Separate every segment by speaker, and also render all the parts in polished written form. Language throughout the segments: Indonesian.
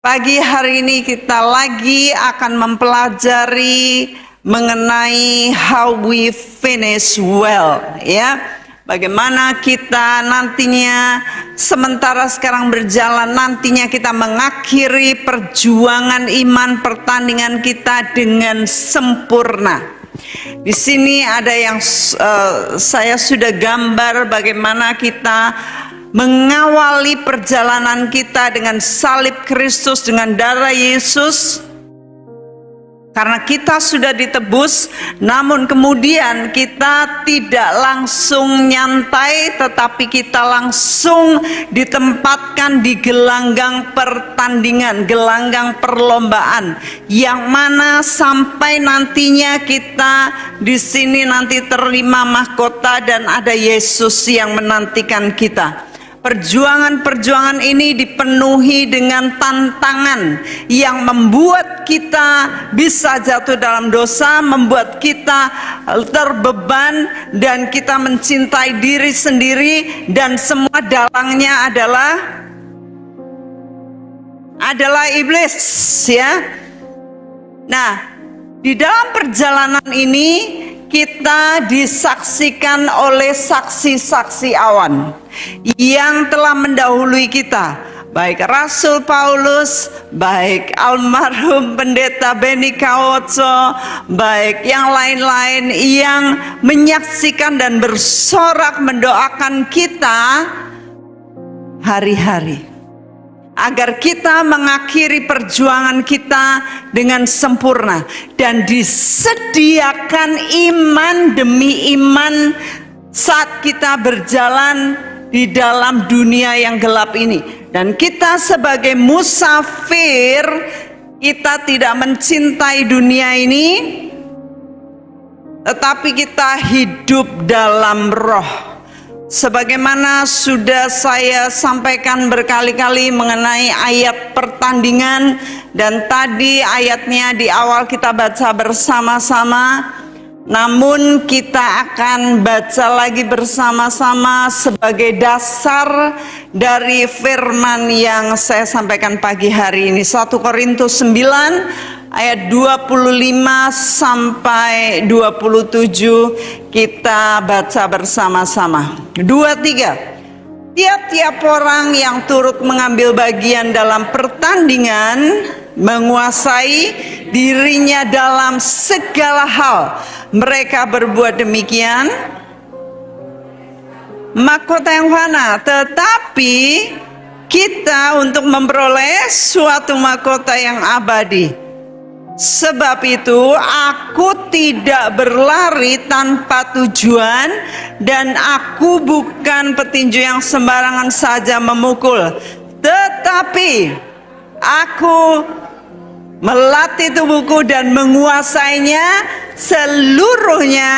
Speaker 1: Pagi hari ini kita lagi akan mempelajari mengenai how we finish well, ya. Bagaimana kita nantinya sementara sekarang berjalan, nantinya kita mengakhiri perjuangan iman pertandingan kita dengan sempurna. Di sini ada yang saya sudah gambar bagaimana kita mengawali perjalanan kita dengan salib Kristus, dengan darah Yesus. Karena kita sudah ditebus, namun kemudian kita tidak langsung nyantai, tetapi kita langsung ditempatkan di gelanggang pertandingan, gelanggang perlombaan, yang mana sampai nantinya kita di sini nanti terima mahkota dan ada Yesus yang menantikan kita. Perjuangan-perjuangan ini dipenuhi dengan tantangan yang membuat kita bisa jatuh dalam dosa, membuat kita terbeban dan kita mencintai diri sendiri, dan semua dalangnya adalah iblis, ya. Nah, di dalam perjalanan ini kita disaksikan oleh saksi-saksi awan yang telah mendahului kita, baik Rasul Paulus, baik almarhum Pendeta Benny Kaotso, baik yang lain-lain yang menyaksikan dan bersorak mendoakan kita hari-hari, agar kita mengakhiri perjuangan kita dengan sempurna dan disediakan iman demi iman saat kita berjalan di dalam dunia yang gelap ini. Dan kita sebagai musafir, kita tidak mencintai dunia ini, tetapi kita hidup dalam roh. Sebagaimana sudah saya sampaikan berkali-kali mengenai ayat pertandingan, dan tadi ayatnya di awal kita baca bersama-sama, namun kita akan baca lagi bersama-sama sebagai dasar dari firman yang saya sampaikan pagi hari ini. 1 Korintus 9 ayat 25 sampai 27 kita baca bersama-sama. 2-3. Tiap-tiap orang yang turut mengambil bagian dalam pertandingan menguasai dirinya dalam segala hal. Mereka berbuat demikian mahkota yang fana, tetapi kita untuk memperoleh suatu mahkota yang abadi. Sebab itu aku tidak berlari tanpa tujuan, dan aku bukan petinju yang sembarangan saja memukul, tetapi aku melatih tubuhku dan menguasainya seluruhnya,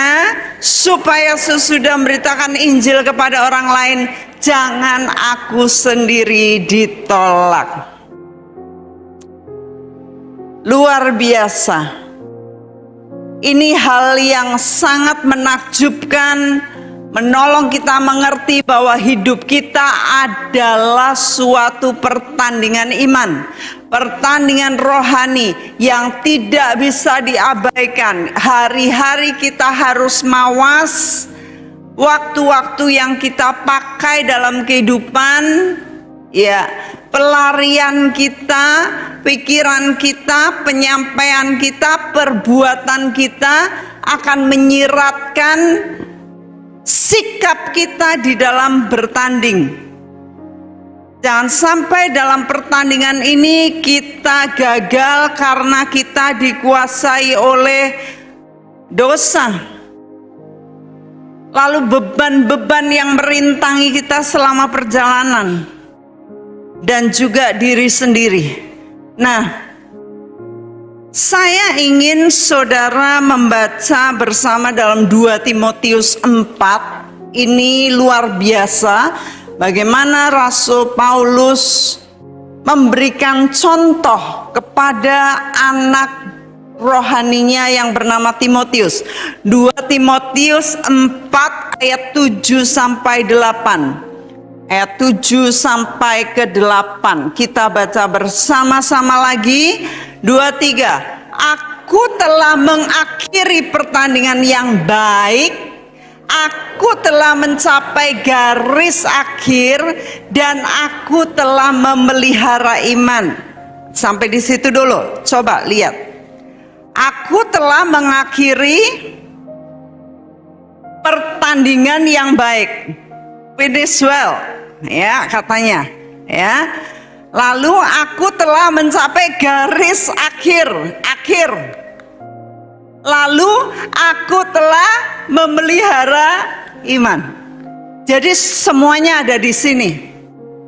Speaker 1: supaya sesudah memberitakan Injil kepada orang lain, jangan aku sendiri ditolak. Luar biasa. Ini hal yang sangat menakjubkan, menolong kita mengerti bahwa hidup kita adalah suatu pertandingan iman, pertandingan rohani yang tidak bisa diabaikan. Hari-hari kita harus mawas waktu-waktu yang kita pakai dalam kehidupan, ya, pelarian kita, pikiran kita, penyampaian kita, perbuatan kita akan menyiratkan sikap kita di dalam bertanding. Jangan sampai dalam pertandingan ini kita gagal karena kita dikuasai oleh dosa. Lalu beban-beban yang merintangi kita selama perjalanan, dan juga diri sendiri. Nah, saya ingin saudara membaca bersama dalam 2 Timotius 4. Ini luar biasa bagaimana Rasul Paulus memberikan contoh kepada anak rohaninya yang bernama Timotius. 2 Timotius 4 ayat 7 sampai 8. ayat 7 sampai ke 8. Kita baca bersama-sama lagi. 2, 3. Aku telah mengakhiri pertandingan yang baik. Aku telah mencapai garis akhir dan aku telah memelihara iman. Sampai di situ dulu. Coba lihat. Aku telah mengakhiri pertandingan yang baik. Finish well, ya katanya, ya. Lalu aku telah mencapai garis akhir. Lalu aku telah memelihara iman. Jadi semuanya ada di sini.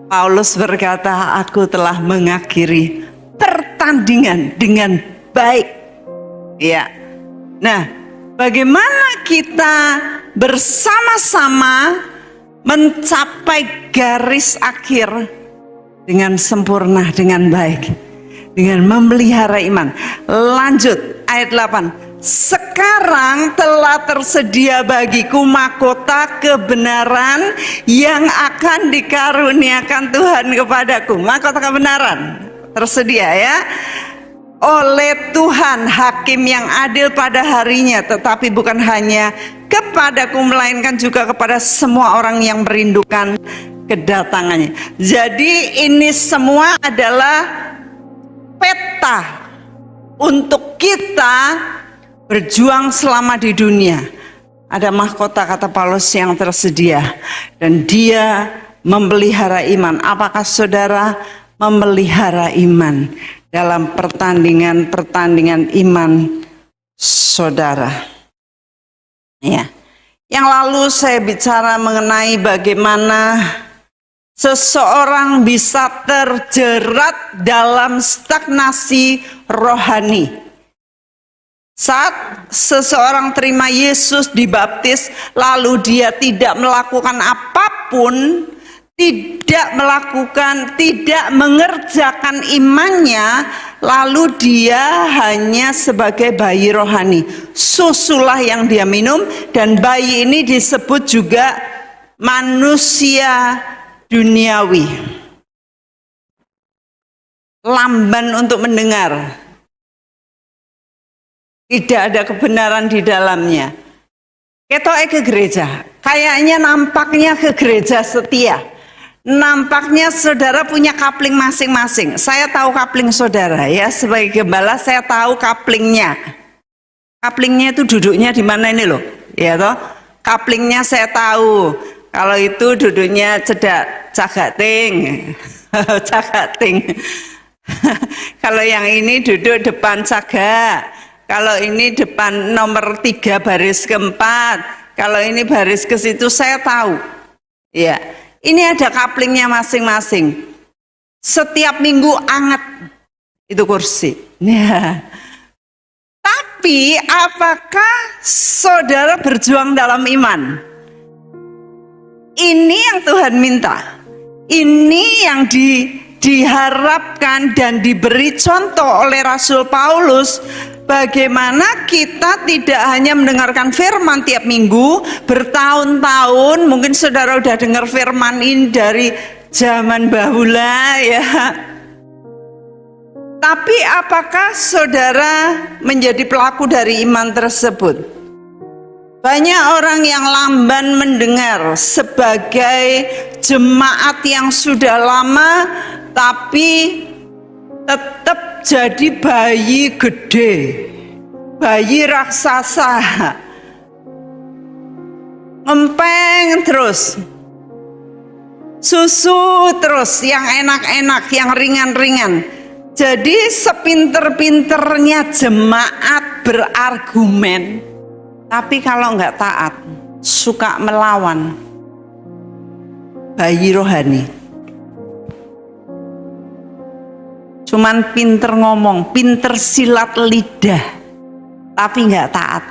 Speaker 1: Paulus berkata, aku telah mengakhiri pertandingan dengan baik. Ya. Nah, bagaimana kita bersama-sama mencapai garis akhir dengan sempurna, dengan baik, dengan memelihara iman. Lanjut ayat 8. Sekarang telah tersedia bagiku mahkota kebenaran yang akan dikaruniakan Tuhan kepadaku. Mahkota kebenaran tersedia, ya, oleh Tuhan, hakim yang adil pada harinya, tetapi bukan hanya kepadaku melainkan juga kepada semua orang yang merindukan kedatangannya. Jadi ini semua adalah peta untuk kita berjuang selama di dunia. Ada mahkota, kata Paulus, yang tersedia dan dia memelihara iman. Apakah saudara memelihara iman dalam pertandingan iman saudara? Ya. Yang lalu saya bicara mengenai bagaimana seseorang bisa terjerat dalam stagnasi rohani. Saat seseorang terima Yesus, dibaptis, lalu dia tidak melakukan apapun, tidak mengerjakan imannya, lalu dia hanya sebagai bayi rohani. Susulah yang dia minum, dan bayi ini disebut juga manusia duniawi. Lamban untuk mendengar. Tidak ada kebenaran di dalamnya. Ketoke ke gereja, kayaknya nampaknya ke gereja setia. Nampaknya saudara punya kapling masing-masing. Saya tahu kapling saudara, ya, sebagai gembala saya tahu kaplingnya. Kaplingnya itu duduknya di mana ini loh, ya toh? Kaplingnya saya tahu. Kalau itu duduknya cedak cagating, cagating. Kalau yang ini duduk depan cagak. Kalau ini depan nomor 3 baris keempat. Kalau ini baris ke situ saya tahu. Ya, ini ada kaplingnya masing-masing. Setiap minggu anget itu kursi. Ya. Tapi apakah saudara berjuang dalam iman? Ini yang Tuhan minta. Ini yang diharapkan dan diberi contoh oleh Rasul Paulus. Bagaimana kita tidak hanya mendengarkan firman tiap minggu, bertahun-tahun, mungkin saudara udah dengar firman ini dari zaman bahula, ya. Tapi apakah saudara menjadi pelaku dari iman tersebut? Banyak orang yang lamban mendengar sebagai jemaat yang sudah lama, tapi tetap jadi bayi gede, bayi raksasa, ngempeng terus, susu terus, yang enak-enak, yang ringan-ringan. Jadi sepinter-pinternya jemaat berargumen, tapi kalau nggak taat, suka melawan. Bayi rohani. Cuman pinter ngomong, pinter silat lidah, tapi nggak taat.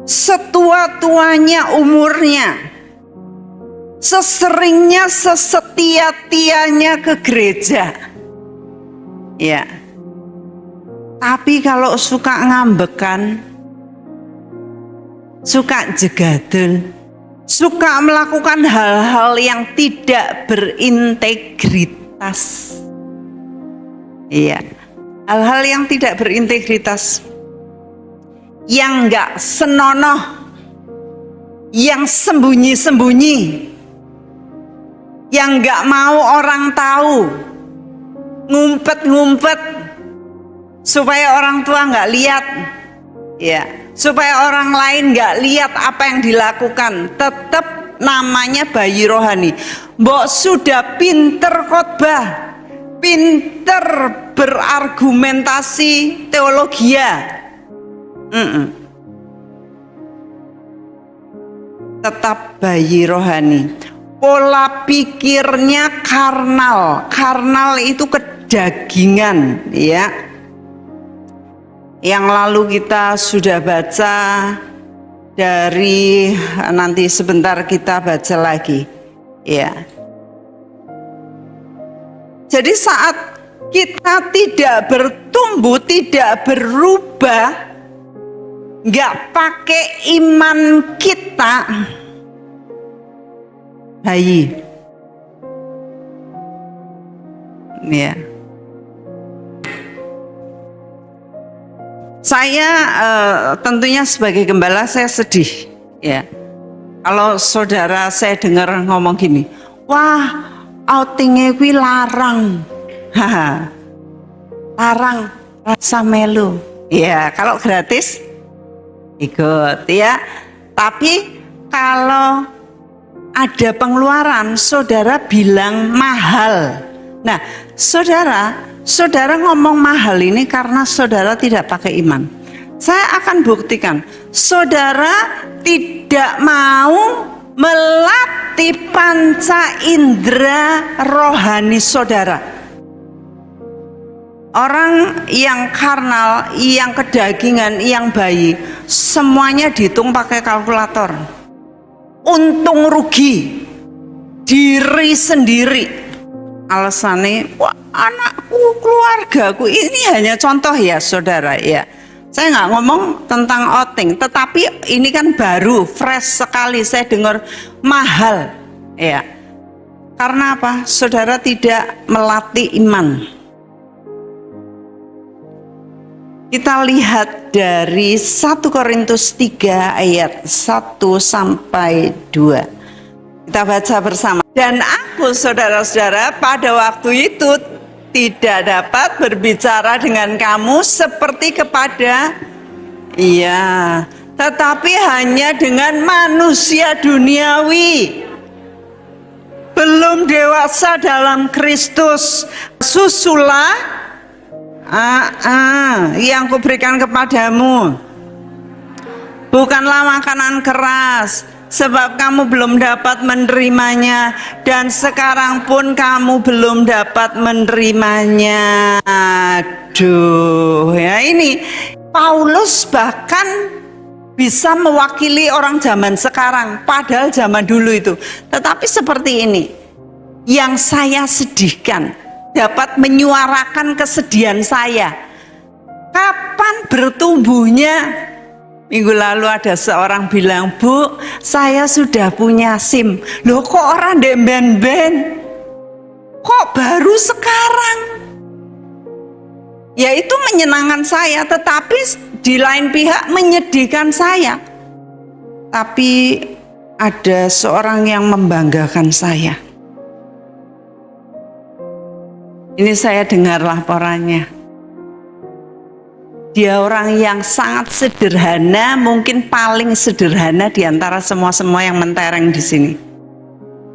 Speaker 1: Setua-tuanya umurnya, seseringnya, sesetia-tianya ke gereja, ya. Tapi kalau suka ngambekan, suka jegadel, suka melakukan hal-hal yang tidak berintegritas. Iya, hal-hal yang tidak berintegritas, yang nggak senonoh, yang sembunyi-sembunyi, yang nggak mau orang tahu, ngumpet-ngumpet supaya orang tua nggak lihat, ya, supaya orang lain nggak lihat apa yang dilakukan. Tetap namanya bayi rohani. Mbok sudah pinter khotbah, pinter berargumentasi teologia, tetap bayi rohani. Pola pikirnya karnal. Karnal itu kedagingan, ya. Yang lalu kita sudah baca dari, nanti sebentar kita baca lagi, ya. Jadi saat kita tidak bertumbuh, tidak berubah, nggak pakai iman kita, bayi, ya. Saya tentunya sebagai gembala saya sedih, ya. Kalau saudara saya dengar ngomong gini, wah, outingnya kuwi larang, larang, rasa melu, ya. Kalau gratis ikut, ya. Tapi kalau ada pengeluaran, saudara bilang mahal. Nah, saudara ngomong mahal ini karena saudara tidak pakai iman. Saya akan buktikan, saudara tidak mau melatih panca indera rohani saudara. Orang yang karnal, yang kedagingan, yang bayi, semuanya dihitung pakai kalkulator. Untung rugi, diri sendiri. Alasannya, wah, anakku, keluargaku. Ini hanya contoh ya saudara, ya. Saya nggak ngomong tentang outing, tetapi ini kan baru, fresh sekali saya dengar mahal, ya. Karena apa? Saudara tidak melatih iman. Kita lihat dari 1 Korintus 3 ayat 1 sampai 2. Kita baca bersama. Dan aku, saudara-saudara, pada waktu itu tidak dapat berbicara dengan kamu seperti kepada, iya, tetapi hanya dengan manusia duniawi, belum dewasa dalam Kristus. Susulah yang kuberikan kepadamu, bukanlah makanan keras, sebab kamu belum dapat menerimanya, dan sekarang pun kamu belum dapat menerimanya. Aduh, ya, ini Paulus bahkan bisa mewakili orang zaman sekarang, padahal zaman dulu itu. Tetapi seperti ini, yang saya sedihkan, dapat menyuarakan kesedihan saya. Kapan bertumbuhnya? Minggu lalu ada seorang bilang, Bu, saya sudah punya SIM. Loh, kok orang ben-ben? Kok baru sekarang? Ya, itu menyenangkan saya, tetapi di lain pihak menyedihkan saya. Tapi ada seorang yang membanggakan saya. Ini saya dengar laporannya. Dia orang yang sangat sederhana, mungkin paling sederhana di antara semua-semua yang mentereng di sini.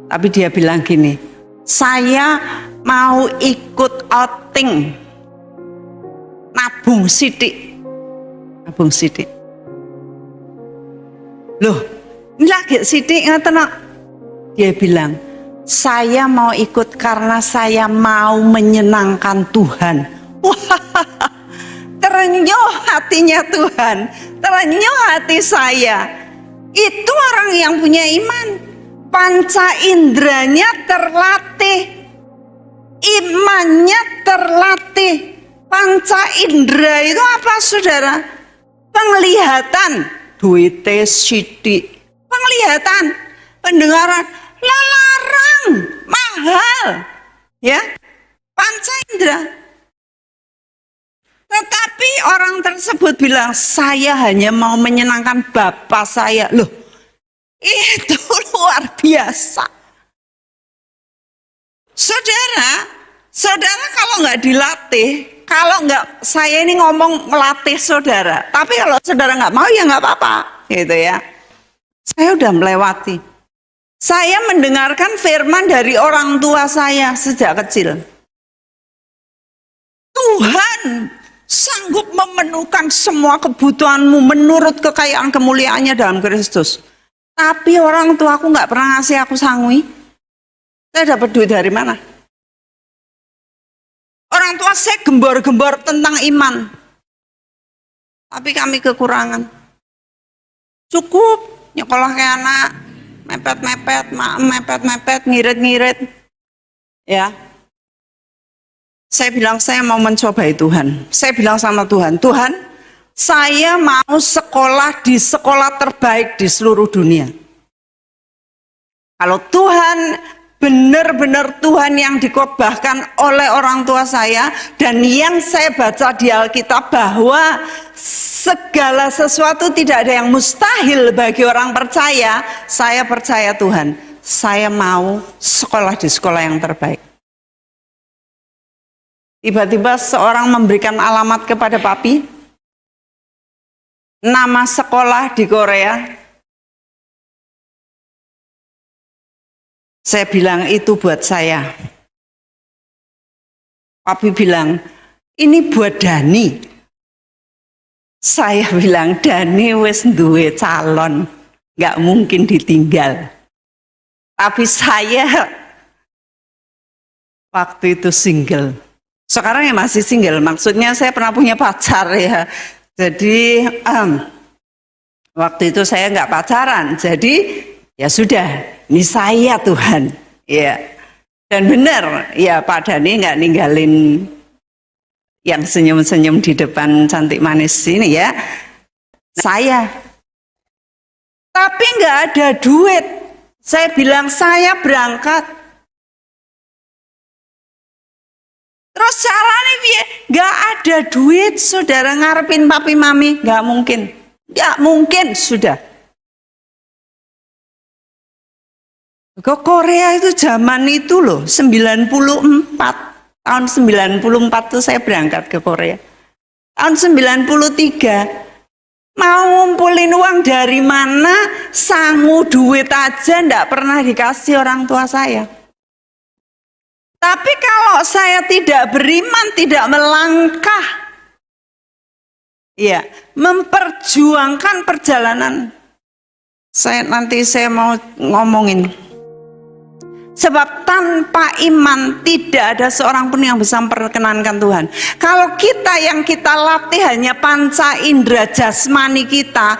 Speaker 1: Tapi dia bilang gini, saya mau ikut outing, nabung sidik. Nabung sidik. Loh, ini lagi sidik ngaten. Dia bilang, saya mau ikut karena saya mau menyenangkan Tuhan. Wah, terenyuh hatinya Tuhan, terenyuh hati saya. Itu orang yang punya iman. Panca inderanya terlatih, imannya terlatih. Panca indera itu apa, saudara? Penglihatan, duite sidik. Penglihatan, pendengaran, larang, mahal, ya, panca indera. Tetapi orang tersebut bilang, saya hanya mau menyenangkan Bapak saya. Loh, itu luar biasa. Saudara kalau nggak dilatih, kalau nggak, saya ini ngomong melatih saudara. Tapi kalau saudara nggak mau ya nggak apa-apa, gitu ya. Saya udah melewati. Saya mendengarkan firman dari orang tua saya sejak kecil. Tuhan sanggup memenuhkan semua kebutuhanmu menurut kekayaan kemuliaannya dalam Kristus. Tapi orang tuaku nggak pernah ngasih aku sangui. Saya dapat duit dari mana? Orang tua saya gembor-gembor tentang iman. Tapi kami kekurangan. Cukup nyekolah kayak anak, mepet-mepet, ngirit-ngirit. Ya. Saya bilang saya mau mencobai Tuhan. Saya bilang sama Tuhan, Tuhan, saya mau sekolah di sekolah terbaik di seluruh dunia. Kalau Tuhan benar-benar Tuhan yang dikotbahkan oleh orang tua saya, dan yang saya baca di Alkitab bahwa segala sesuatu tidak ada yang mustahil bagi orang percaya, saya percaya Tuhan, saya mau sekolah di sekolah yang terbaik. Tiba-tiba seorang memberikan alamat kepada papi, nama sekolah di Korea. Saya bilang itu buat saya. Papi bilang, ini buat Dani. Saya bilang, Dani wis duwe calon, gak mungkin ditinggal. Tapi saya waktu itu single. Sekarang ya masih single, maksudnya saya pernah punya pacar ya. Jadi waktu itu saya nggak pacaran, jadi ya sudah, ini saya Tuhan, ya. Dan benar, ya Pak Dhani nggak ninggalin yang senyum-senyum di depan cantik manis ini ya. Saya, tapi nggak ada duit. Saya bilang saya berangkat. Terus caranya piye? Gak ada duit, saudara ngarepin papi mami, gak mungkin. Gak mungkin, sudah. Ke Korea itu zaman itu loh, 94. Tahun 94 tuh saya berangkat ke Korea. Tahun 93, mau ngumpulin uang dari mana, sangu duit aja ndak pernah dikasih orang tua saya. Tapi kalau saya tidak beriman, tidak melangkah, ya, memperjuangkan perjalanan, nanti saya mau ngomongin. Sebab tanpa iman tidak ada seorang pun yang bisa memperkenankan Tuhan. Kalau kita yang kita latih hanya panca indera jasmani kita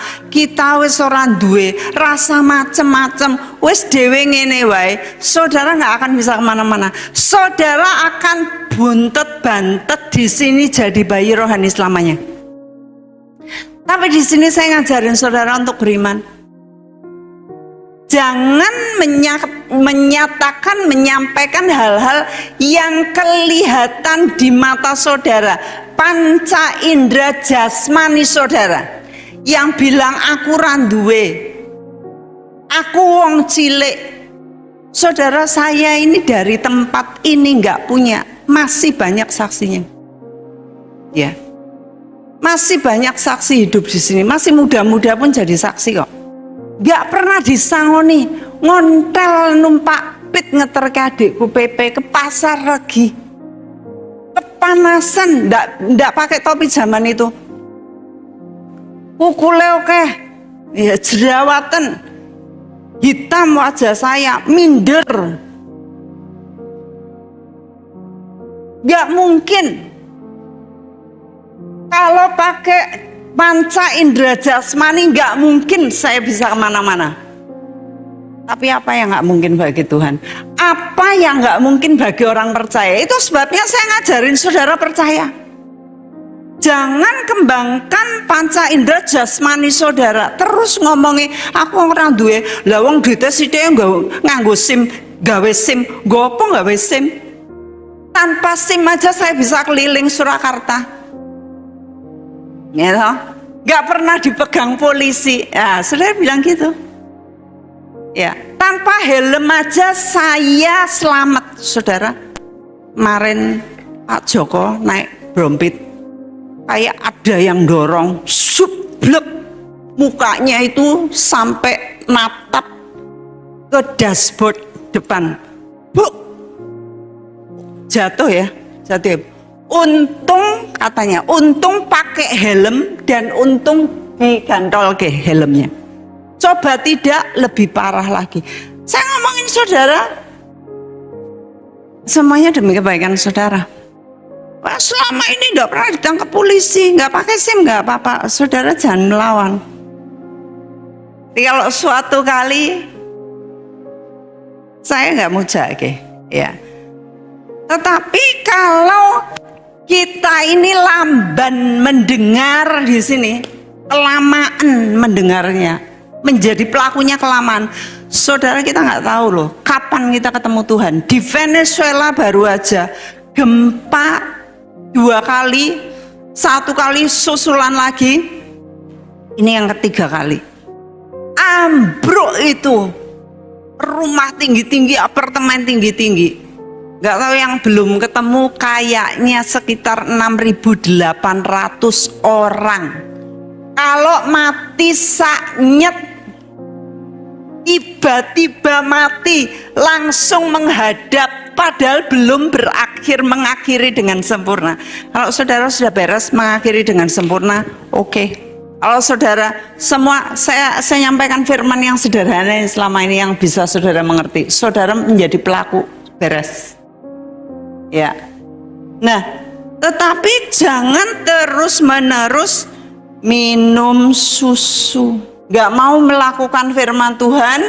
Speaker 1: wis ora duwe rasa macem-macem, wis dhewe ngene wae, saudara nggak akan bisa kemana-mana. Saudara akan buntet-bantet di sini jadi bayi rohani selamanya. Tapi di sini saya ngajarin saudara untuk beriman. Jangan menyatakan, menyampaikan hal-hal yang kelihatan di mata saudara. Panca indera jasmani saudara yang bilang aku randuwe, aku wong cilik. Saudara, saya ini dari tempat ini nggak punya, masih banyak saksinya. Ya, masih banyak saksi hidup di sini, masih muda-muda pun jadi saksi kok. Gak pernah disangoni, ngontel numpak pit ngeterke adikku PP ke pasar lagi, kepanasan, ndak pakai topi zaman itu, kukule oke, ya jerawatan, hitam wajah saya, minder, gak mungkin kalau pakai panca indera jasmani, nggak mungkin saya bisa kemana-mana. Tapi apa yang nggak mungkin bagi Tuhan? Apa yang nggak mungkin bagi orang percaya? Itu sebabnya saya ngajarin saudara percaya. Jangan kembangkan panca indera jasmani saudara. Terus ngomongi aku ora duwe. Lah wong duite sithik nganggo SIM, gawe SIM, nggo apa gawe SIM? Tanpa SIM aja saya bisa keliling Surakarta. Gitu. Gak pernah dipegang polisi. Ya, saudara bilang gitu. Ya, tanpa helm aja saya selamat, saudara. Kemarin Pak Joko naik Brompit, kayak ada yang dorong, sublek, mukanya itu sampai natap ke dashboard depan. Bu, jatuh ya. Untung katanya, untung pakai helm dan untung digantol ke helmnya. Coba tidak, lebih parah lagi. Saya ngomongin saudara, semuanya demi kebaikan saudara. Wah, selama ini tidak pernah ditangkap polisi, nggak pakai SIM, nggak apa-apa. Saudara jangan melawan. Tapi kalau suatu kali saya nggak mau jaga, ya. Tetapi kalau kita ini lamban mendengar di sini, kelamaan mendengarnya, menjadi pelakunya kelamaan. Saudara, kita nggak tahu loh kapan kita ketemu Tuhan. Di Venezuela baru aja gempa 2 kali, 1 kali susulan lagi, ini yang ketiga kali. Ambruk itu rumah tinggi-tinggi, apartemen tinggi-tinggi. Gak tahu yang belum ketemu kayaknya sekitar 6.800 orang. Kalau mati saknyet, tiba-tiba mati, langsung menghadap, padahal belum berakhir, mengakhiri dengan sempurna. Kalau saudara sudah beres mengakhiri dengan sempurna, oke. Kalau saudara semua, saya nyampaikan firman yang sederhana yang selama ini yang bisa saudara mengerti. Saudara menjadi pelaku, beres. Ya. Nah, tetapi jangan terus-menerus minum susu. Gak mau melakukan firman Tuhan,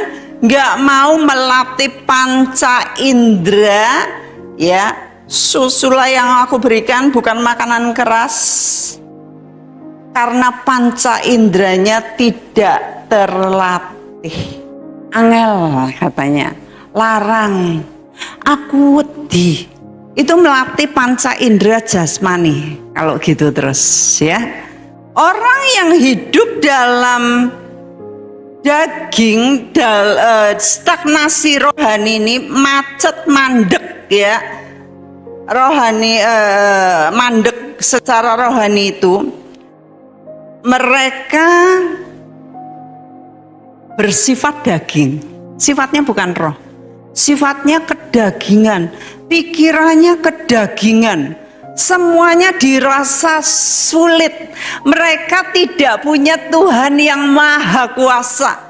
Speaker 1: gak mau melatih panca indera, ya. Susulah yang aku berikan, bukan makanan keras. Karena panca inderanya tidak terlatih. Angel katanya, larang. Aku wedi. Itu melatih panca indera jasmani. Kalau gitu terus, ya. Orang yang hidup dalam daging, stagnasi rohani ini macet, mandek, ya. Rohani mandek secara rohani itu, mereka bersifat daging. Sifatnya bukan roh, sifatnya kedagingan, pikirannya kedagingan, semuanya dirasa sulit. Mereka tidak punya Tuhan yang maha kuasa.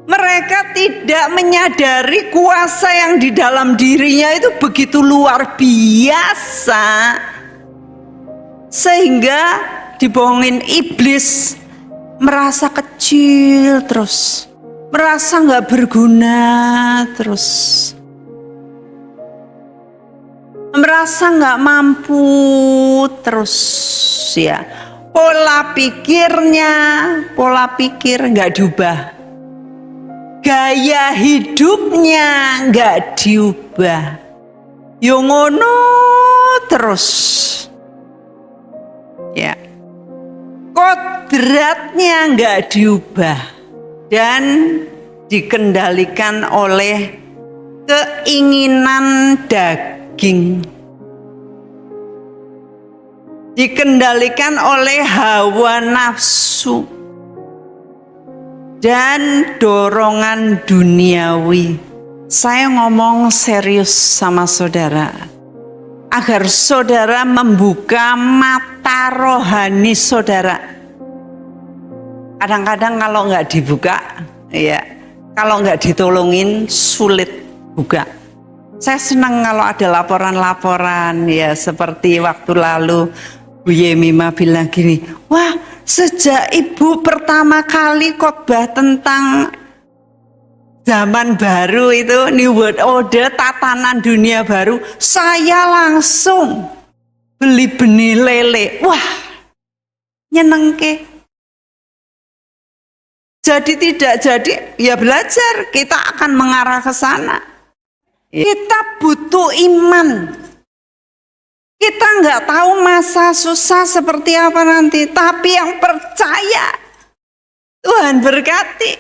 Speaker 1: Mereka tidak menyadari kuasa yang di dalam dirinya itu begitu luar biasa, sehingga dibohongin iblis, merasa kecil terus, merasa nggak berguna terus, merasa nggak mampu terus, ya. Pola pikir nggak diubah, gaya hidupnya nggak diubah, yo ngono terus, ya. Kodratnya nggak diubah dan dikendalikan oleh keinginan daging, dikendalikan oleh hawa nafsu dan dorongan duniawi. Saya ngomong serius sama saudara, agar saudara membuka mata rohani saudara. Kadang-kadang kalau nggak dibuka, ya, kalau nggak ditolongin sulit buka. Saya senang kalau ada laporan-laporan, ya, seperti waktu lalu Bu Yemima bilang gini, wah, sejak ibu pertama kali khotbah tentang zaman baru itu, New World Order, tatanan dunia baru, saya langsung beli benih lele. Wah, nyenengke. Jadi tidak jadi, ya belajar, kita akan mengarah ke sana. Kita butuh iman. Kita nggak tahu masa susah seperti apa nanti, tapi yang percaya Tuhan berkati.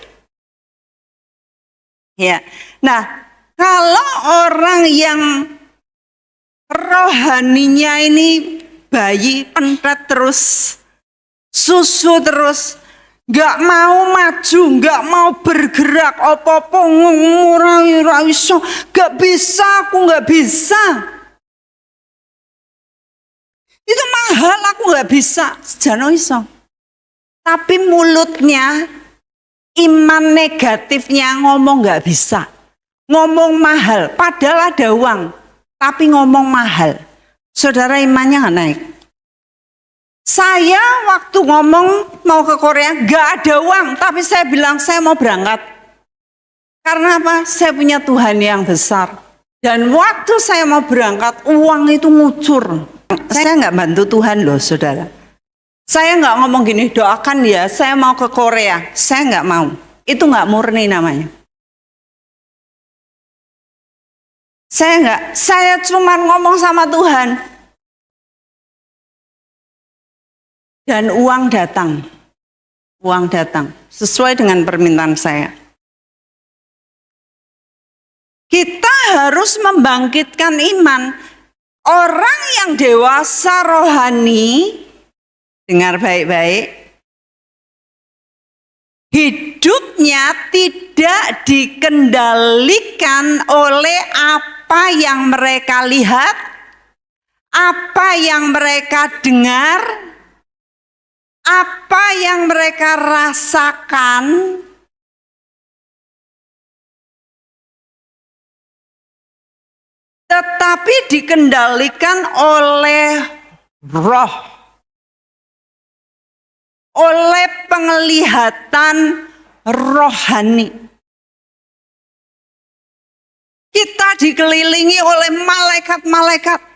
Speaker 1: Ya, nah kalau orang yang rohaninya ini bayi pentet terus, susu terus, nggak mau maju, nggak mau bergerak, apa-apa ngurai iso, nggak bisa, aku nggak bisa. Itu mahal, aku nggak bisa, sejano iso. Tapi mulutnya, iman negatifnya ngomong nggak bisa, ngomong mahal, padahal ada uang, tapi ngomong mahal. Saudara, imannya nggak naik. Saya waktu ngomong mau ke Korea nggak ada uang, tapi saya bilang saya mau berangkat. Karena apa? Saya punya Tuhan yang besar. Dan waktu saya mau berangkat, uang itu ngucur. Saya nggak bantu Tuhan loh, saudara. Saya nggak ngomong gini, doakan ya, saya mau ke Korea. Saya nggak mau. Itu nggak murni namanya. Saya cuma ngomong sama Tuhan. Dan uang datang. Uang datang. Sesuai dengan permintaan saya. Kita harus membangkitkan iman. Orang yang dewasa rohani, dengar baik-baik, hidupnya tidak dikendalikan oleh apa yang mereka lihat, apa yang mereka dengar, apa yang mereka rasakan, tetapi dikendalikan oleh roh, oleh penglihatan rohani. Kita dikelilingi oleh malaikat-malaikat.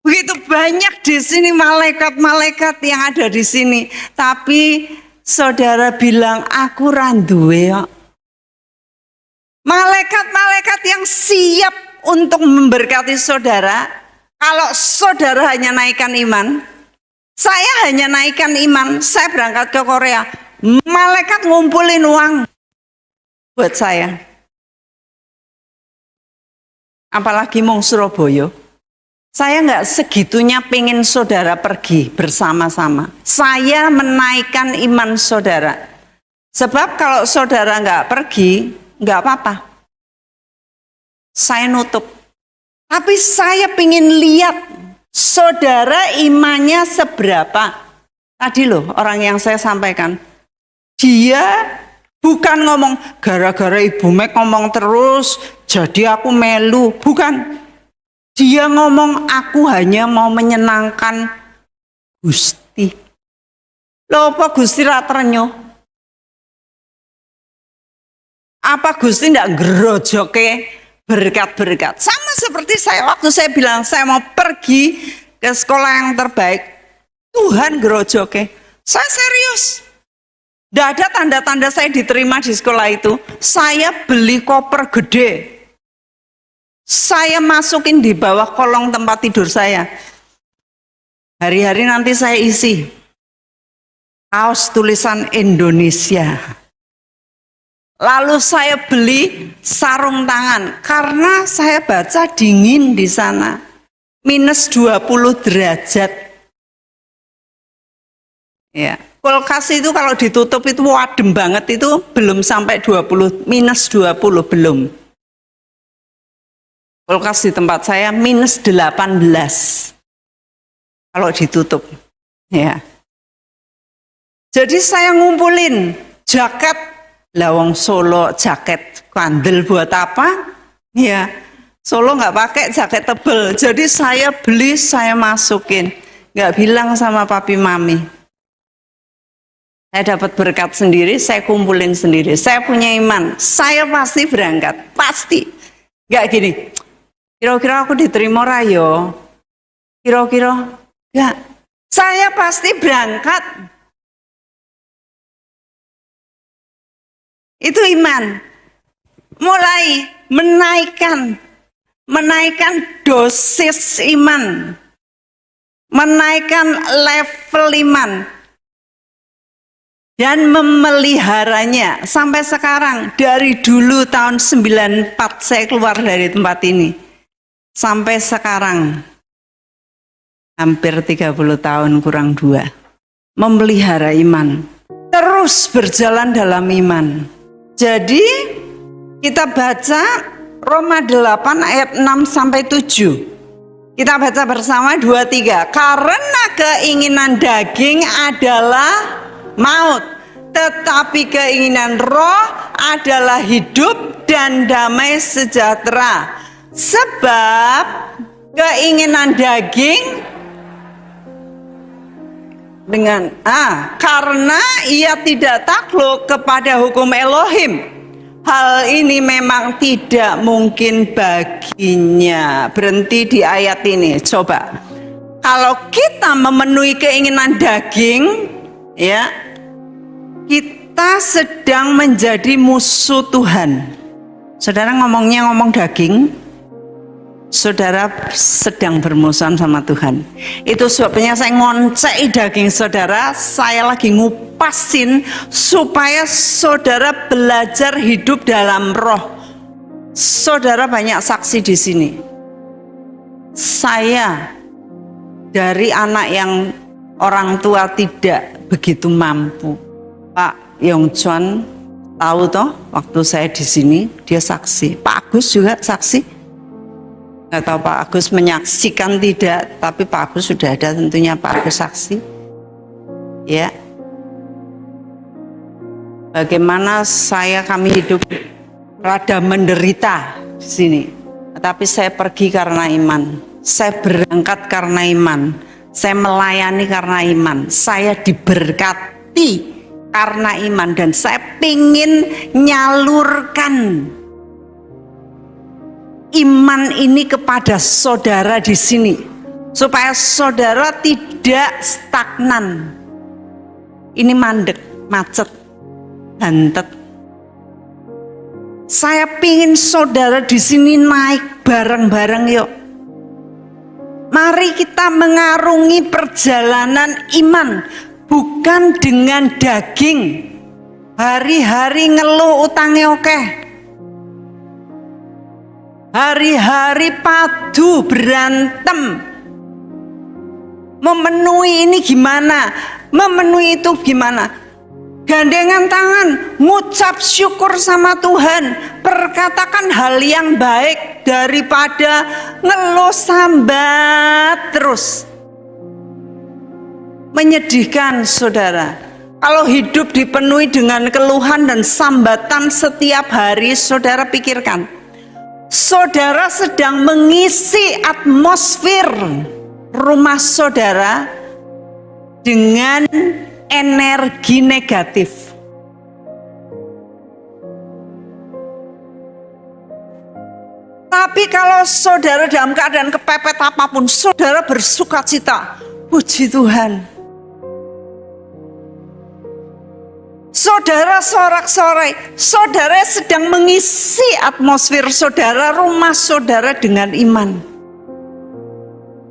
Speaker 1: Begitu banyak di sini malaikat-malaikat yang ada di sini. Tapi saudara bilang, aku randuwe kok. Malaikat-malaikat yang siap untuk memberkati saudara. Kalau saudara hanya naikkan iman, saya hanya naikkan iman, saya berangkat ke Korea. Malaikat ngumpulin uang buat saya. Apalagi mau Surabaya. Saya nggak segitunya pengen saudara pergi bersama-sama. Saya menaikkan iman saudara. Sebab kalau saudara nggak pergi, nggak apa-apa. Saya nutup. Tapi saya pengen lihat saudara imannya seberapa. Tadi loh orang yang saya sampaikan. Dia bukan ngomong gara-gara Ibu Mek ngomong terus, jadi aku melu. Bukan. Dia ngomong aku hanya mau menyenangkan Gusti. Loh apa Gusti ratrenyo? Apa Gusti ndak gerojoke berkat-berkat? Sama seperti saya waktu saya bilang saya mau pergi ke sekolah yang terbaik. Tuhan gerojoke. Saya serius. Ndak ada tanda-tanda saya diterima di sekolah itu. Saya beli koper gede. Saya masukin di bawah kolong tempat tidur saya. Hari-hari nanti saya isi kaos tulisan Indonesia. Lalu saya beli sarung tangan karena saya baca dingin di sana. Minus 20 derajat. Ya, kulkas itu kalau ditutup itu adem banget, itu belum sampai 20, minus 20 belum. Kulkas di tempat saya minus 18 kalau ditutup. Ya. Jadi saya ngumpulin jaket, lawang Solo jaket kandel buat apa? Ya, Solo nggak pakai jaket tebel. Jadi saya beli, saya masukin, nggak bilang sama papi mami. Saya dapat berkat sendiri, saya kumpulin sendiri. Saya punya iman, saya pasti berangkat, pasti. Nggak gini. Kira-kira aku diterima rayo, Kira-kira enggak. Saya pasti berangkat. Itu iman. Mulai menaikkan dosis iman. Menaikkan level iman. Dan memeliharanya sampai sekarang. Dari dulu tahun 94 saya keluar dari tempat ini. Sampai sekarang. Hampir 30 tahun kurang 2. Memelihara iman. Terus berjalan dalam iman. Jadi kita baca Roma 8 ayat 6 sampai 7. Kita baca bersama 2-3. Karena keinginan daging adalah maut, tetapi keinginan roh adalah hidup dan damai sejahtera. Sebab keinginan daging karena ia tidak takluk kepada hukum Elohim, hal ini memang tidak mungkin baginya. Berhenti di ayat ini. Coba, kalau kita memenuhi keinginan daging, ya, kita sedang menjadi musuh Tuhan. Saudara ngomong daging, saudara sedang bermusuhan sama Tuhan. Itu sebabnya saya ngoncei daging saudara, saya lagi ngupasin supaya saudara belajar hidup dalam roh. Saudara banyak saksi di sini. Saya dari anak yang orang tua tidak begitu mampu. Pak Yongchuan tahu toh, waktu saya di sini dia saksi. Pak Agus juga saksi. Nggak tahu Pak Agus menyaksikan tidak, tapi Pak Agus sudah ada, tentunya Pak Agus saksi. Ya. Bagaimana kami hidup rada menderita di sini. Tapi saya pergi karena iman. Saya berangkat karena iman. Saya melayani karena iman. Saya diberkati karena iman. Dan saya ingin nyalurkan iman ini kepada saudara di sini. Supaya saudara tidak stagnan. Ini mandek, macet, bantet. Saya ingin saudara di sini naik bareng-bareng yuk. Mari kita mengarungi perjalanan iman, bukan dengan daging. Hari-hari ngeluh utangnya oke. Hari-hari padu berantem. Memenuhi ini gimana? Memenuhi itu gimana? Gandengan tangan, ngucap syukur sama Tuhan, perkatakan hal yang baik daripada ngeluh sambat terus. Menyedihkan saudara, kalau hidup dipenuhi dengan keluhan dan sambatan setiap hari, saudara pikirkan, saudara sedang mengisi atmosfer rumah saudara dengan energi negatif. Tapi kalau saudara dalam keadaan kepepet apapun, saudara bersukacita, puji Tuhan. Saudara sorak-sorai, saudara sedang mengisi atmosfer saudara, rumah saudara dengan iman.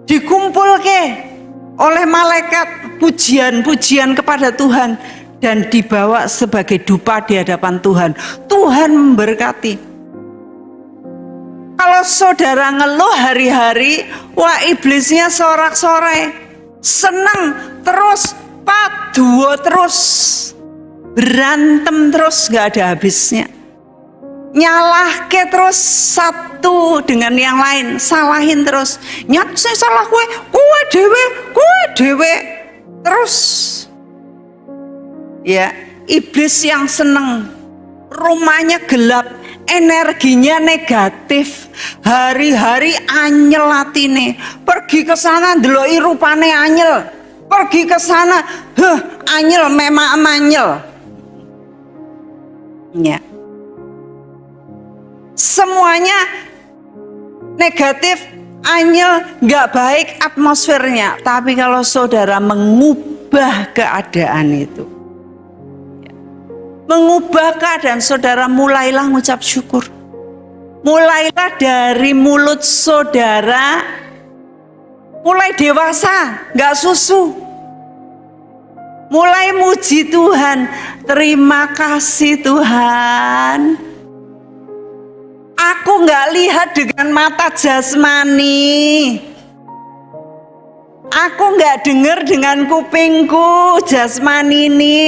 Speaker 1: Dikumpulke oleh malaikat pujian-pujian kepada Tuhan dan dibawa sebagai dupa di hadapan Tuhan. Tuhan memberkati. Kalau saudara ngeluh hari-hari, wah iblisnya sorak-sorai, senang terus, paduo terus, berantem terus, gak ada habisnya. Nyalahke terus satu dengan yang lain, salahin terus. Nyat saya salah kue dewe terus. Ya, iblis yang seneng, rumahnya gelap, energinya negatif, hari-hari anyel atine. Pergi ke sana ndeloki rupane anyel. Pergi ke sana, anyel memang anyel. Ya. Semuanya negatif, anyel, nggak baik atmosfernya. Tapi kalau saudara mengubah keadaan itu, mengubah keadaan saudara, mulailah mengucap syukur. Mulailah dari mulut saudara, mulai dewasa, nggak susu. Mulai muji Tuhan, terima kasih Tuhan. Aku nggak lihat dengan mata jasmani. Aku nggak dengar dengan kupingku jasmani ini.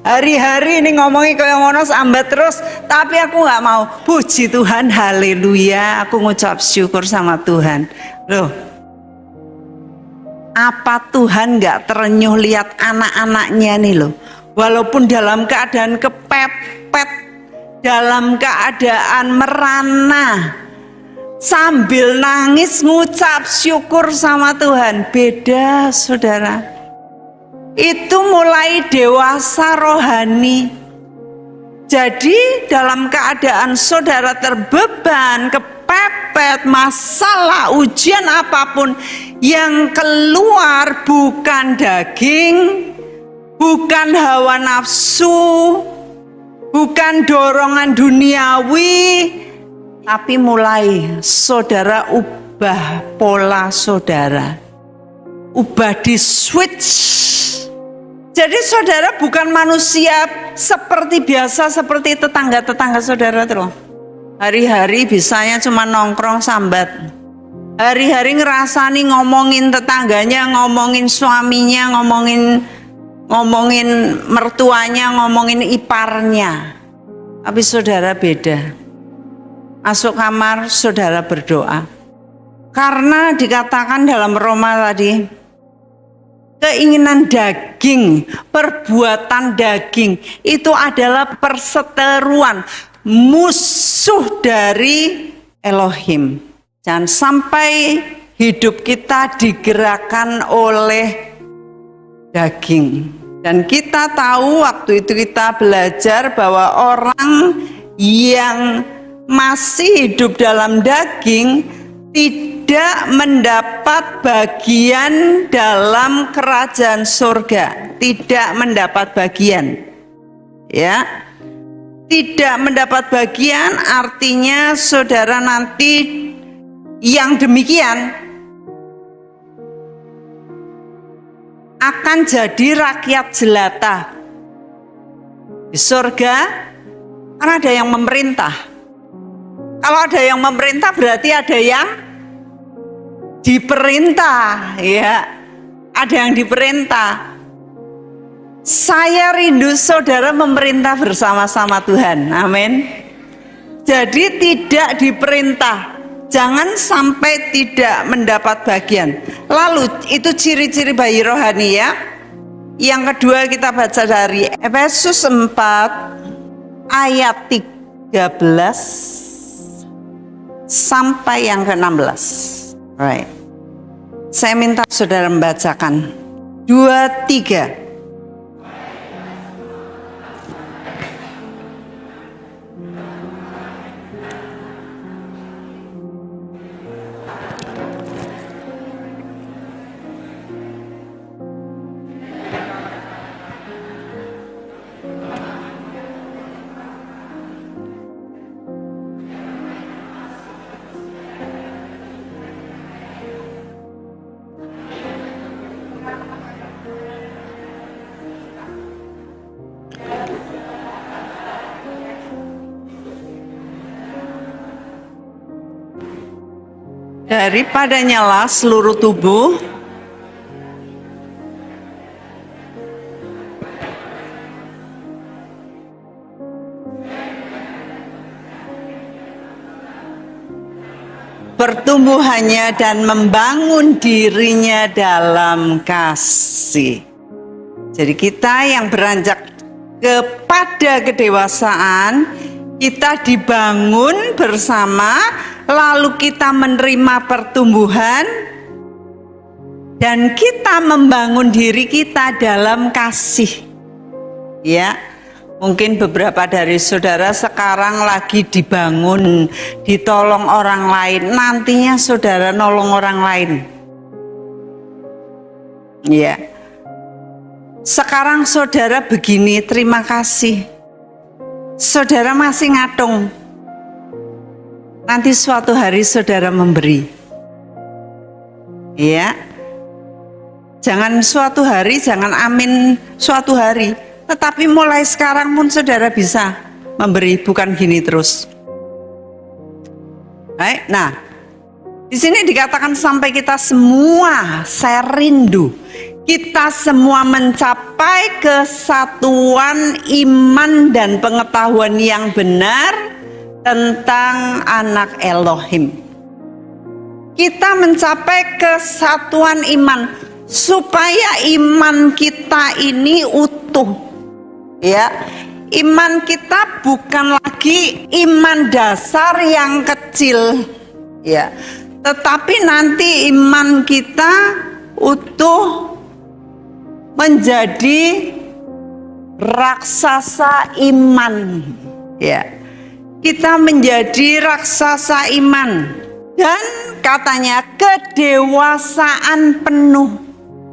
Speaker 1: Hari-hari ini ngomongin kayak ngono sambat terus, tapi aku nggak mau. Puji Tuhan, haleluya. Aku ngucap syukur sama Tuhan. Loh, apa Tuhan nggak terenyuh lihat anak-anaknya nih loh? Walaupun dalam keadaan kepepet, dalam keadaan merana, sambil nangis ngucap syukur sama Tuhan. Beda saudara. Itu mulai dewasa rohani. Jadi dalam keadaan saudara terbeban, kepepet, masalah, ujian apapun, yang keluar bukan daging, bukan hawa nafsu, bukan dorongan duniawi, tapi mulai saudara ubah pola saudara, ubah di switch. Jadi saudara bukan manusia seperti biasa, seperti tetangga-tetangga saudara terus. Hari-hari bisanya cuma nongkrong sambat. Hari-hari ngerasani ngomongin tetangganya, ngomongin suaminya, ngomongin mertuanya, ngomongin iparnya. Tapi saudara beda. Masuk kamar saudara berdoa. Karena dikatakan dalam Roma tadi, keinginan daging, perbuatan daging itu adalah perseteruan, musuh dari Elohim. Jangan sampai hidup kita digerakkan oleh daging. Dan kita tahu waktu itu kita belajar bahwa orang yang masih hidup dalam daging tidak mendapat bagian dalam kerajaan surga. Tidak mendapat bagian. Ya. Tidak mendapat bagian artinya saudara nanti yang demikian akan jadi rakyat jelata di surga. Karena ada yang memerintah. Kalau ada yang memerintah berarti ada yang diperintah, ya. Ada yang diperintah. Saya rindu saudara memerintah bersama-sama Tuhan. Amin. Jadi tidak diperintah. Jangan sampai tidak mendapat bagian. Lalu itu ciri-ciri bayi rohani ya. Yang kedua kita baca dari Efesus 4 ayat 13 sampai yang ke-16. Right. Saya minta saudara membacakan 2, 3. Daripada nyala seluruh tubuh pertumbuhannya dan membangun dirinya dalam kasih. Jadi kita yang beranjak kepada kedewasaan, kita dibangun bersama, lalu kita menerima pertumbuhan dan kita membangun diri kita dalam kasih. Ya. Mungkin beberapa dari saudara sekarang lagi dibangun, ditolong orang lain. Nantinya saudara nolong orang lain. Ya. Sekarang saudara begini, terima kasih. Saudara masih ngatung. Nanti suatu hari saudara memberi. Ya. Jangan suatu hari, jangan amin suatu hari. Tetapi mulai sekarang pun saudara bisa memberi, bukan gini terus. Baik, nah, di sini dikatakan sampai kita semua, saya rindu, kita semua mencapai kesatuan iman dan pengetahuan yang benar tentang anak Elohim. Kita mencapai kesatuan iman supaya iman kita ini utuh. Ya, iman kita bukan lagi iman dasar yang kecil, ya, tetapi nanti iman kita utuh menjadi raksasa iman, ya. Kita menjadi raksasa iman dan katanya kedewasaan penuh.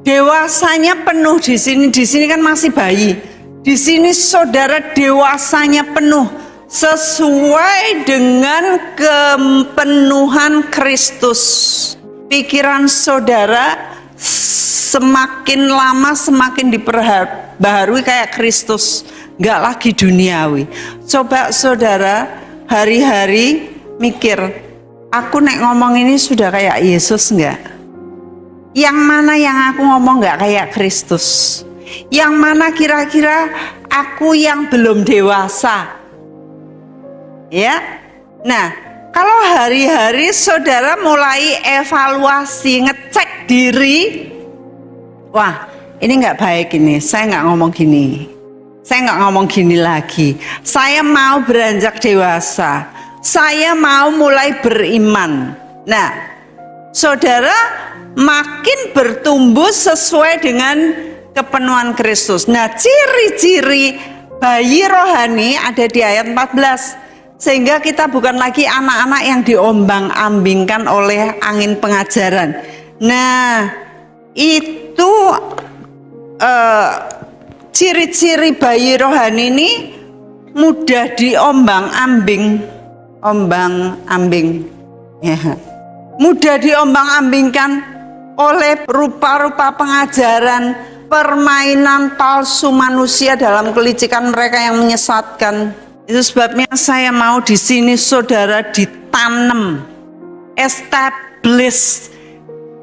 Speaker 1: Dewasanya penuh di sini kan masih bayi. Di sini saudara dewasanya penuh sesuai dengan kepenuhan Kristus. Pikiran saudara semakin lama semakin diperbaharui kayak Kristus, nggak lagi duniawi. Coba saudara hari-hari mikir, aku nek ngomong ini sudah kayak Yesus nggak? Yang mana yang aku ngomong nggak kayak Kristus? Yang mana kira-kira aku yang belum dewasa? Ya, nah kalau hari-hari saudara mulai evaluasi, ngecek diri, wah ini nggak baik ini, saya nggak ngomong gini, saya nggak ngomong gini lagi, saya mau beranjak dewasa, saya mau mulai beriman. Nah, saudara makin bertumbuh sesuai dengan kepenuhan Kristus. Nah, ciri-ciri bayi rohani ada di ayat 14. Sehingga kita bukan lagi anak-anak yang diombang-ambingkan oleh angin pengajaran. Nah, itu ciri-ciri bayi rohani ini mudah diombang-ambing, ya. Mudah diombang-ambingkan oleh rupa-rupa pengajaran, permainan palsu manusia dalam kelicikan mereka yang menyesatkan. Itu sebabnya saya mau di sini saudara ditanam, establish,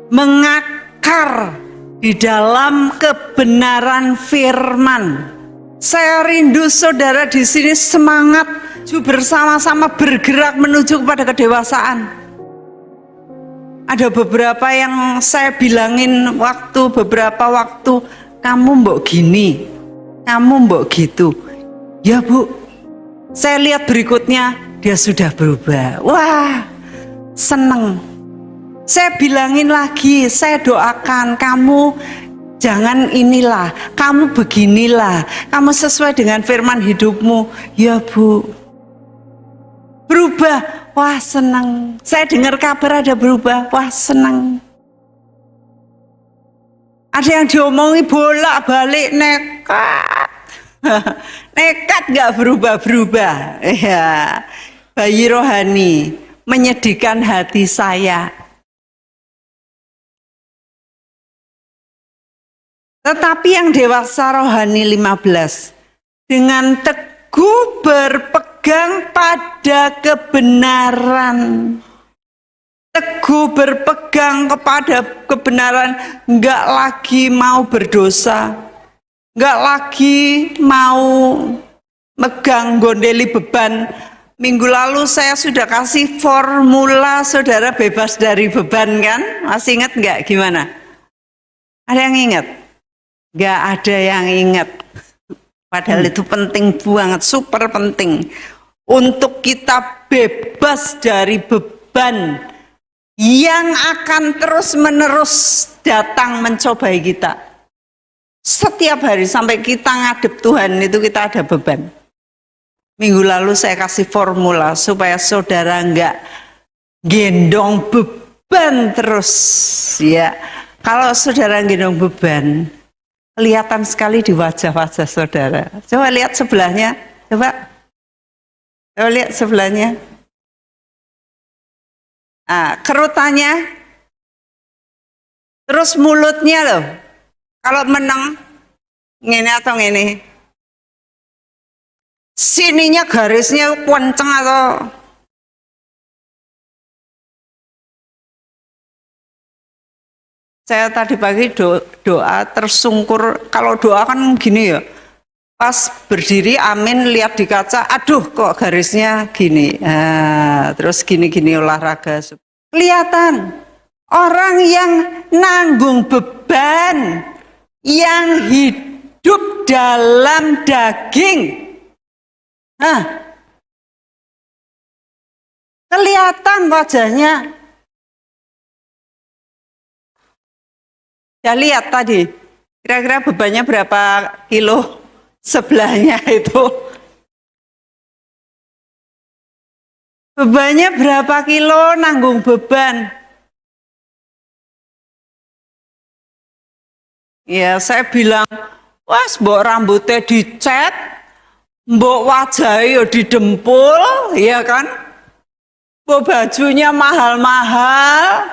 Speaker 1: mengakar di dalam kebenaran firman. Saya rindu saudara di sini semangat bersama-sama bergerak menuju kepada kedewasaan. Ada beberapa yang saya bilangin beberapa waktu, kamu mbok gini, kamu mbok gitu. Ya Bu, saya lihat berikutnya dia sudah berubah. Wah, seneng. Saya bilangin lagi, saya doakan kamu jangan inilah, kamu beginilah, kamu sesuai dengan firman hidupmu. Ya Bu, berubah. Wah, senang. Saya dengar kabar ada berubah. Wah, senang. Ada yang diomongi bolak-balik nekat. Nekat gak berubah-berubah. Ya, bayi rohani menyedihkan hati saya. Tetapi yang dewasa rohani 15 dengan teguh berpegang pada kebenaran. Teguh berpegang kepada kebenaran, enggak lagi mau berdosa, enggak lagi mau megang gondeli beban. Minggu lalu saya sudah kasih formula saudara bebas dari beban kan? Masih ingat enggak gimana? Ada yang ingat? Enggak ada yang ingat. Padahal itu penting banget, super penting. Untuk kita bebas dari beban yang akan terus-menerus datang mencobai kita. Setiap hari sampai kita ngadep Tuhan itu kita ada beban. Minggu lalu saya kasih formula supaya saudara enggak gendong beban terus ya. Kalau saudara gendong beban, kelihatan sekali di wajah-wajah saudara. Coba lihat sebelahnya, coba lihat sebelahnya. Kerutannya, terus mulutnya loh. Kalau menang, ngene atau ngene. Sininya garisnya kenceng atau saya tadi pagi doa tersungkur. Kalau doa kan gini ya, pas berdiri amin, lihat di kaca, aduh kok garisnya gini. Terus gini-gini olahraga. Kelihatan orang yang nanggung beban, yang hidup dalam daging. Kelihatan wajahnya. Ya lihat tadi, kira-kira bebannya berapa kilo sebelahnya itu. Bebannya berapa kilo nanggung beban. Ya saya bilang, wah mbok rambutnya dicet, mbok wajahnya didempul, ya kan? Mbok bajunya mahal-mahal,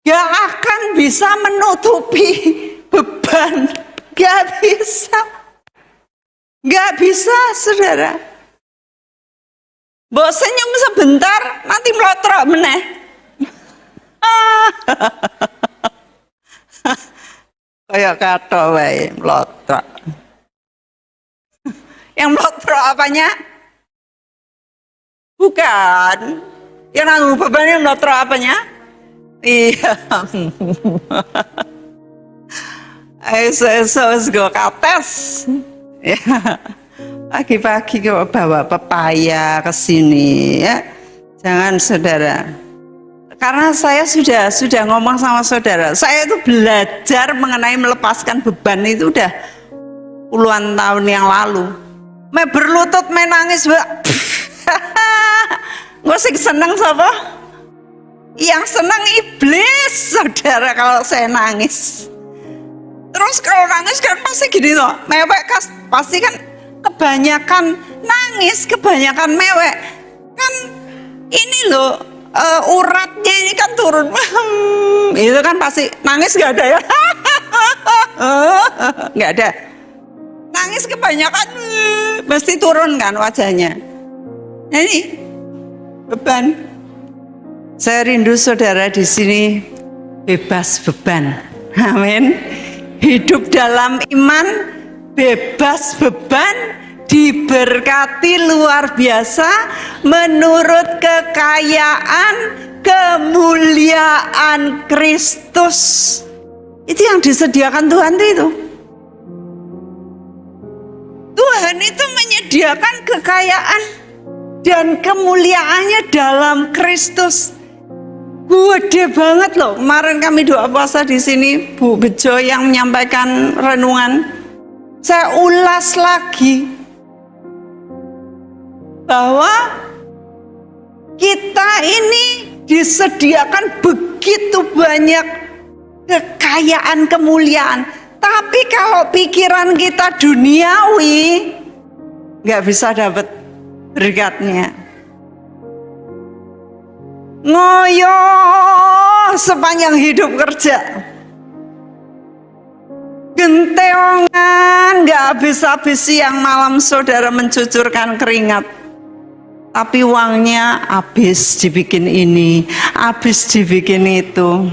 Speaker 1: gak akan bisa menutupi beban. Gak bisa saudara. Mbok senyum sebentar, nanti melotrok meneh. Kayak kata wae melotrok. Yang melotrok apanya? Bukan. Yang nanggung bebannya melotrok apanya? Iya. Esok go kates. Ya. Pagi-pagi kok bawa pepaya ke sini ya. Jangan saudara. Karena saya sudah ngomong sama saudara, saya itu belajar mengenai melepaskan beban itu udah puluhan tahun yang lalu. Berlutut menangis, gue sih seneng sapa? Yang seneng iblis, saudara kalau saya nangis. Terus kalau nangis kan pasti gini loh, mewek pasti kan kebanyakan nangis, kebanyakan mewek kan ini loh. Uratnya ini kan turun. Itu kan pasti nangis gak ada ya. Gak ada. Nangis kebanyakan pasti turun kan wajahnya. Nah ini beban. Saya rindu saudara di sini bebas beban. Amin. Hidup dalam iman, bebas beban, diberkati luar biasa menurut kekayaan kemuliaan Kristus. Itu yang disediakan Tuhan itu. Tuhan itu menyediakan kekayaan dan kemuliaannya dalam Kristus. Gede banget loh. Kemarin kami doa puasa di sini, Bu Bejo yang menyampaikan renungan. Saya ulas lagi bahwa kita ini disediakan begitu banyak kekayaan kemuliaan, tapi kalau pikiran kita duniawi nggak bisa dapat berkatnya. Ngoyo sepanjang hidup kerja, genteongan nggak habis-habis, siang malam saudara mencucurkan keringat, tapi uangnya habis dibikin ini, habis dibikin itu.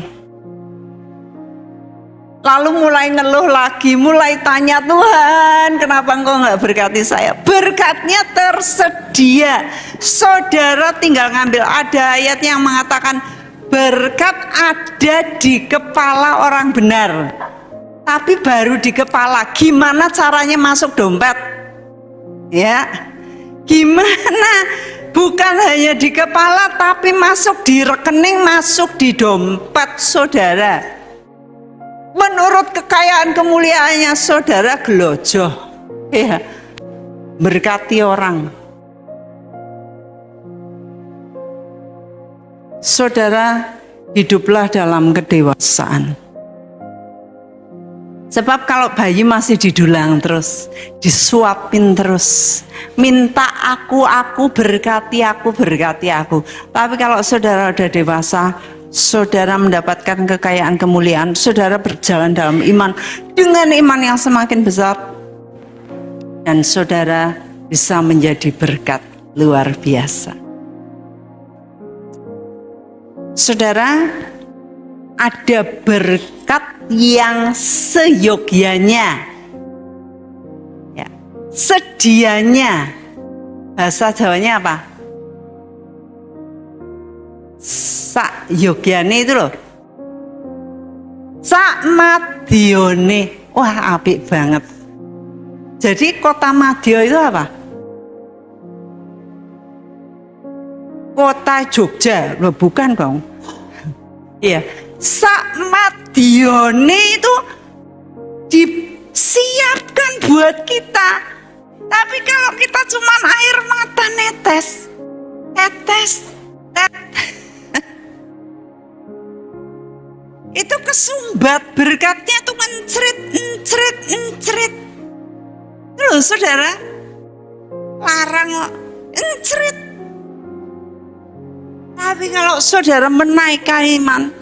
Speaker 1: Lalu mulai ngeluh lagi, mulai tanya, Tuhan kenapa engkau nggak berkati saya? Berkatnya tersedia, saudara tinggal ngambil. Ada ayat yang mengatakan berkat ada di kepala orang benar, tapi baru di kepala. Gimana caranya masuk dompet? Ya, gimana? Bukan hanya di kepala, tapi masuk di rekening, masuk di dompet saudara. menurut kekayaan kemuliaannya, saudara gelojoh, ya, berkati orang. Saudara, hiduplah dalam kedewasaan. Sebab kalau bayi masih didulang terus, disuapin terus, minta aku berkati aku. Tapi kalau saudara udah dewasa, saudara mendapatkan kekayaan kemuliaan, saudara berjalan dalam iman dengan iman yang semakin besar, dan saudara bisa menjadi berkat luar biasa. Saudara, ada berkat yang seyogyanya, ya, sedianya. Bahasa Jawanya apa? Sak yogyane itu loh. Sak madyone. Wah, apik banget. Jadi kota Madya itu apa? Kota Jogja. Loh, bukan dong. Iya. Sak madyone itu disiapkan buat kita. Tapi kalau kita cuma air mata netes, itu kesumbat, berkatnya tuh encrit. Loh saudara, larang encrit. Tapi kalau saudara menaikkan iman,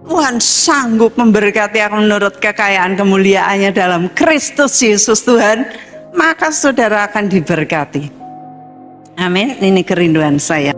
Speaker 1: Tuhan sanggup memberkati aku menurut kekayaan kemuliaannya dalam Kristus Yesus Tuhan, maka saudara akan diberkati. Amin. Ini kerinduan saya.